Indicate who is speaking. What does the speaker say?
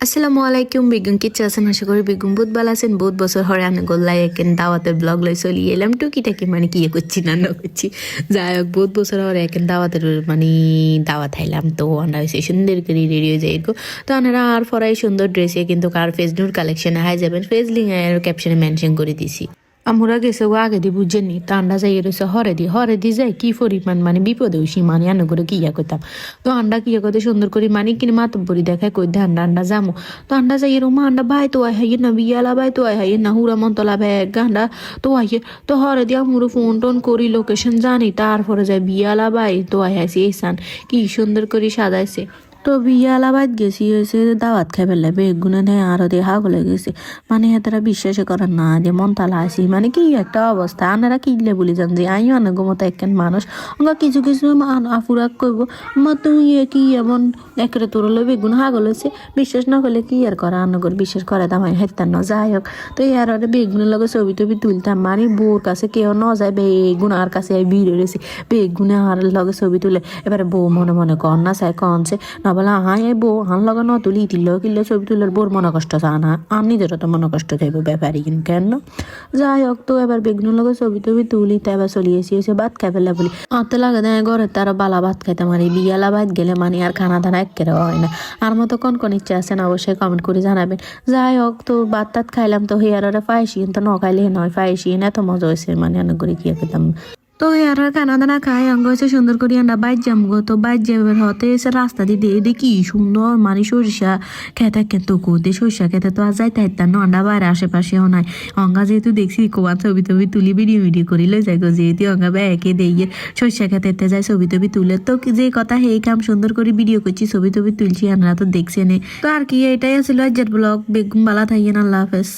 Speaker 1: আসসালামু আলাইকুম বেগুন কিচ্ছু আছেন আশা করি বেগুন বহুত ভালো আছেন বহুত বছর হরে আমি গোল্লাই একেন দাওয়াতের ব্লগ লই চলি এলাম টুকিটাকি মানে কি করছি না করছি যাই হোক বহুত বছর হরে একেন দাওয়াতের মানে দাওয়াত খাইলাম তো আমরা হয়েছে সুন্দর করে রেডি হয়ে যাই তো আনারা আর ফরাই সুন্দর ড্রেসে কিন্তু কার ফেসনুর কালেকশনে হাই যাবেন ফেস লিঙ্ক আর ক্যাপশনে মেনশন করে দিছি আমরা গেছে ও আগে দি বুঝেনি তা আন্ডা যাই রয়েছে হরে দি যাই কি পরিমাণ মানে বিপদে হইসি মানে আনো করে কিয়া করতাম তো আন্ডা কিয়া করতে সুন্দর করে মানে কিনে মাতব্বরি দেখায় কই দে আন্ডা যামো তো আন্ডা যাই রো আন্ডা ভাই তো আই হাইয়ে না বিয়ালা ভাই তো আই হাইয়ে না হুরা মন্তলা ভাই গান্ডা তো আইয়ে তো হরে দিয়া মুরো ফোন টোন করি লোকেশন জানি তারপরে যাই বিয়ালা ভাই তো আই হাইছে এসান কি সুন্দর করে সাজাইছে তো বিয়ালাবাদ গেছি হয়েছে দাওয়াত খাই ফেললে বেগুনে নেই আরো দিয়ে হাগলে গেছে মানে এতারা বিশ্বাস করার না যে মন তালা আসি মানে কি একটা অবস্থা আনারা কিনলে বলি যান যে আই অনেক মতো একখান মানুষ ওরা কিছু কিছু আফুরাক করব মা তুই কি এমন একরে তোর হলো বেগুন হাগল হয়েছে বিশ্বাস না করলে কি আর করা আনগর বিশ্বাস করে দাম হেতার না যাই হোক তো আর বেগুনের লগে ছবি টবি তুলতাম মানে বউর কাছে কেউ ন যায় বেগুন আর কাছে ভিড় রয়েছে বেগুনে আর লগে ছবি তুলে এবারে বউ মনে মনে কর না চাই কনছে না বলে হাই বউ হান লগা ন তুলি দিল কিনলে ছবি তুলে বোর মনে কষ্ট চা না আর নিজেরও তো মনে কষ্ট চাইবো ব্যাপারই কিন্তু কেন যাই হোক তো এবার বেগুনের লগে ছবি টবি তুলি তো এবার চলি এসে ভাত খাই ফেলে বলি অতে লাগে দেয় ঘরের তারা বালা ভাত খাইতে মারি বিয়ালা ভাত গেলে মানে আর খানা দানা একেরে হয় না আর মতো কোন ইচ্ছা আছে না অবশ্যই কমেন্ট করে জানাবেন যাই হোক তো ভাত টাত খাইলাম তো হেয়ার ফাইসি তো ন খাইলে নয় ফাইসি না এত মজা হয়েছে মানে অনেক করে কি খেতাম তো আর খানা দানা খাই অঙ্গ হচ্ছে সুন্দর করে আমরা বাইর যাবো তো বাইর যাবে হতে এসে রাস্তা দিয়ে দেখি সুন্দর মানে সরিষা খেতে কিন্তু কোদে সরিষা খেতে তো আর যাইতে হাইতাম না আন্ডা বাইরে আশেপাশেও নাই অঙ্গা যেহেতু দেখছি কোয়া ছবি টবি তুলি ভিডিও করি লই যাই গো যেহেতু অঙ্গা ব্যাগে দিয়ে সরিষা খেতে যায় ছবি টবি তুলে তো যে কথা এই কাম সুন্দর করে ভিডিও করছি ছবি টবি তুলছি আমরা তো দেখছেন তো আর কি এটাই ছিল আজকের ব্লগ বেগুন বালা থাইয়েন আল্লাহ হাফেজ।